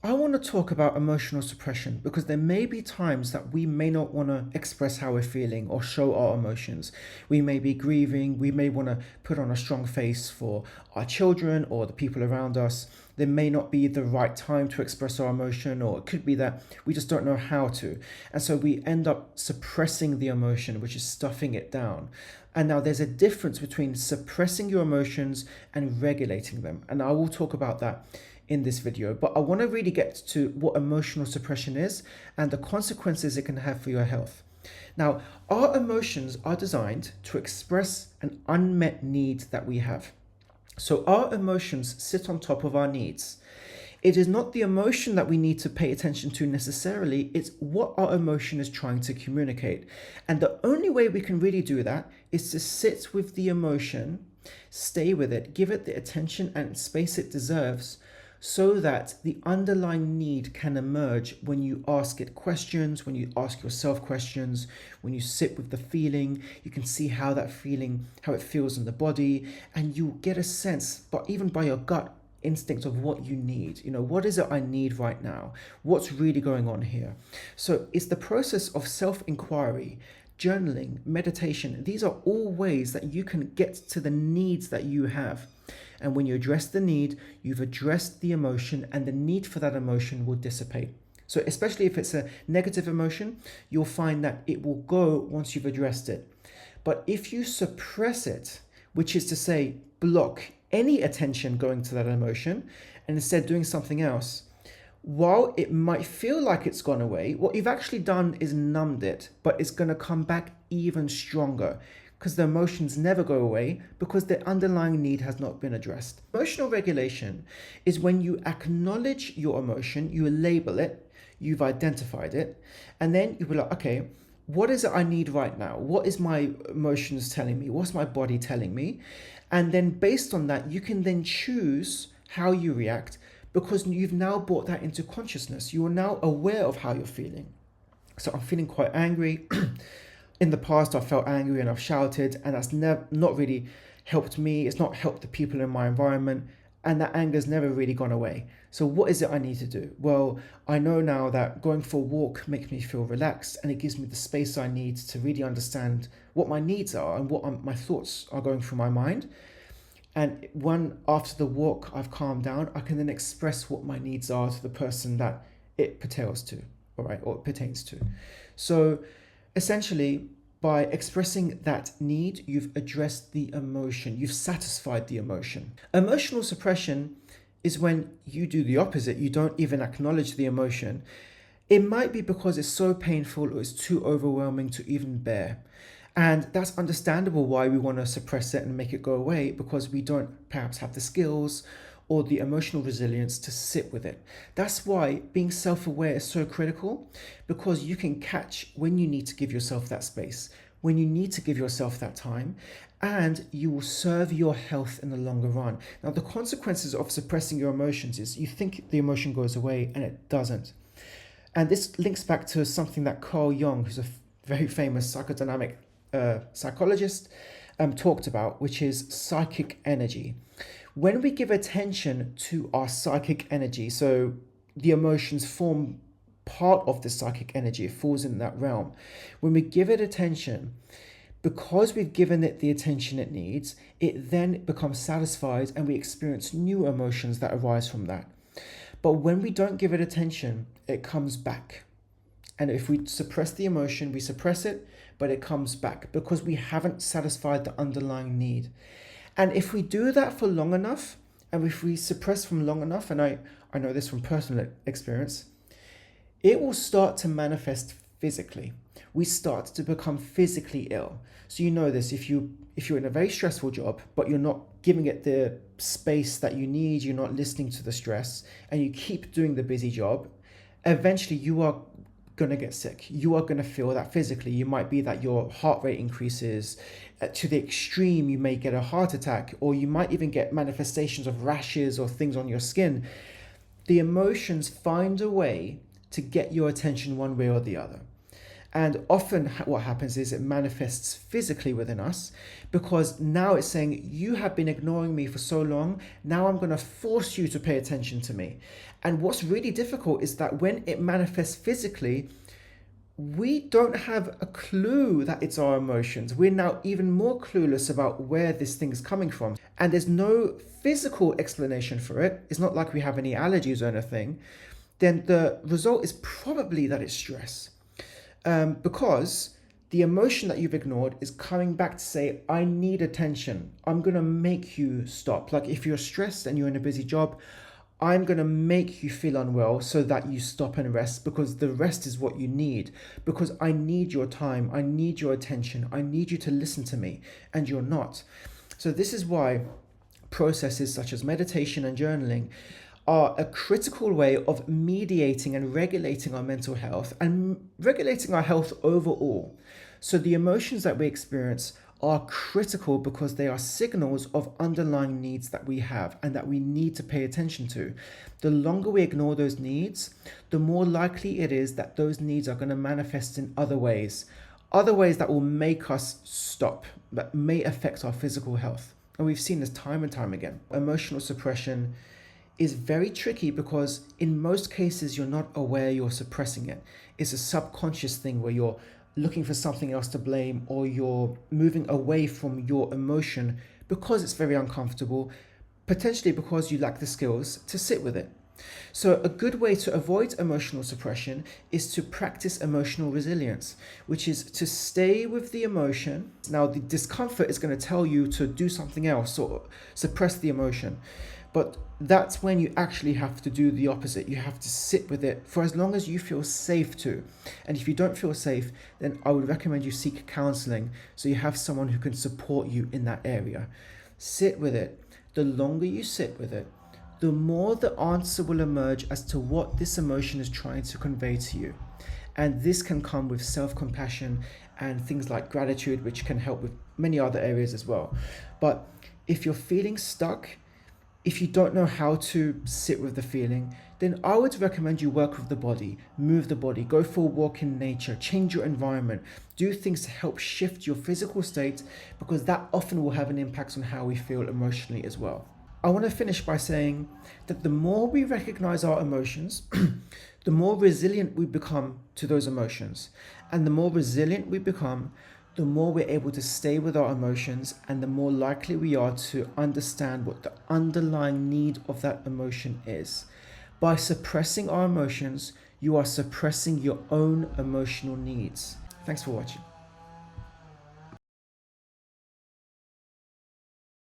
I want to talk about emotional suppression because there may be times that we may not want to express how we're feeling or show our emotions. We may be grieving, we may want to put on a strong face for our children or the people around us. There may not be the right time to express our emotion, or it could be that we just don't know how to. And so we end up suppressing the emotion, which is stuffing it down. And now there's a difference between suppressing your emotions and regulating them. And I will talk about that in this video, but I want to really get to what emotional suppression is and the consequences it can have for your health. Now, our emotions are designed to express an unmet need that we have. So our emotions sit on top of our needs. It is not the emotion that we need to pay attention to necessarily, it's what our emotion is trying to communicate. And the only way we can really do that is to sit with the emotion, stay with it, give it the attention and space it deserves, so that the underlying need can emerge when you ask it questions, when you ask yourself questions, when you sit with the feeling. You can see how that feeling, how it feels in the body, and you get a sense, but even by your gut instinct, of what you need. What is it I need right now? What's really going on here? So it's the process of self-inquiry, journaling, meditation. These are all ways that you can get to the needs that you have. And when you address the need, you've addressed the emotion, and the need for that emotion will dissipate. So especially if it's a negative emotion, you'll find that it will go once you've addressed it. But if you suppress it, which is to say, block any attention going to that emotion, and instead doing something else, while it might feel like it's gone away, what you've actually done is numbed it, but it's going to come back even stronger, because the emotions never go away because the underlying need has not been addressed. Emotional regulation is when you acknowledge your emotion, you label it, you've identified it, and then you be like, okay, what is it I need right now? What is my emotions telling me? What's my body telling me? And then based on that, you can then choose how you react, because you've now brought that into consciousness. You are now aware of how you're feeling. So I'm feeling quite angry. In the past, I felt angry and I've shouted, and that's not really helped me. It's not helped the people in my environment, and that anger's never really gone away. So what is it I need to do? Well, I know now that going for a walk makes me feel relaxed, and it gives me the space I need to really understand what my needs are and what my thoughts are going through my mind. And after the walk, I've calmed down, I can then express what my needs are to the person that it pertains to, all right, or it pertains to. So essentially, by expressing that need, you've addressed the emotion, you've satisfied the emotion. Emotional suppression is when you do the opposite. You don't even acknowledge the emotion. It might be because it's so painful or it's too overwhelming to even bear. And that's understandable why we want to suppress it and make it go away, because we don't perhaps have the skills or the emotional resilience to sit with it. That's why being self-aware is so critical, because you can catch when you need to give yourself that space, when you need to give yourself that time, and you will serve your health in the longer run. Now, the consequences of suppressing your emotions is you think the emotion goes away, and it doesn't. And this links back to something that Carl Jung, who's a very famous psychodynamic psychologist, talked about, which is psychic energy. When we give attention to our psychic energy, so the emotions form part of the psychic energy, it falls in that realm. When we give it attention, because we've given it the attention it needs, it then becomes satisfied, and we experience new emotions that arise from that. But when we don't give it attention, it comes back. And if we suppress the emotion, we suppress it, but it comes back because we haven't satisfied the underlying need. And if we do that for long enough, and if we suppress from long enough, and I know this from personal experience, it will start to manifest physically. We start to become physically ill. So you know this, if you're in a very stressful job, but you're not giving it the space that you need, you're not listening to the stress, and you keep doing the busy job, eventually you are going to get sick. You are going to feel that physically. You might be that your heart rate increases to the extreme. You may get a heart attack, or you might even get manifestations of rashes or things on your skin. The emotions find a way to get your attention one way or the other. And often what happens is it manifests physically within us, because now it's saying, you have been ignoring me for so long, now I'm going to force you to pay attention to me. And what's really difficult is that when it manifests physically, we don't have a clue that it's our emotions. We're now even more clueless about where this thing is coming from. And there's no physical explanation for it. It's not like we have any allergies or anything. Then the result is probably that it's stress. Because the emotion that you've ignored is coming back to say, I need attention. I'm going to make you stop. Like if you're stressed and you're in a busy job, I'm going to make you feel unwell so that you stop and rest, because the rest is what you need. Because I need your time. I need your attention. I need you to listen to me, and you're not. So this is why processes such as meditation and journaling are a critical way of mediating and regulating our mental health and regulating our health overall. So the emotions that we experience are critical because they are signals of underlying needs that we have and that we need to pay attention to. The longer we ignore those needs, the more likely it is that those needs are going to manifest in other ways that will make us stop, that may affect our physical health. And we've seen this time and time again. Emotional suppression is very tricky because in most cases you're not aware you're suppressing it. It's a subconscious thing where you're looking for something else to blame, or you're moving away from your emotion because it's very uncomfortable, potentially because you lack the skills to sit with it. So a good way to avoid emotional suppression is to practice emotional resilience, which is to stay with the emotion. Now, the discomfort is going to tell you to do something else or suppress the emotion. But that's when you actually have to do the opposite. You have to sit with it for as long as you feel safe to. And if you don't feel safe, then I would recommend you seek counselling so you have someone who can support you in that area. Sit with it. The longer you sit with it, the more the answer will emerge as to what this emotion is trying to convey to you. And this can come with self-compassion and things like gratitude, which can help with many other areas as well. But if you're feeling stuck, if you don't know how to sit with the feeling, then I would recommend you work with the body, move the body, go for a walk in nature, change your environment, do things to help shift your physical state, because that often will have an impact on how we feel emotionally as well. I want to finish by saying that the more we recognize our emotions, the more resilient we become to those emotions. And the more resilient we become, the more we're able to stay with our emotions, and the more likely we are to understand what the underlying need of that emotion is. By suppressing our emotions, you are suppressing your own emotional needs. Thanks for watching.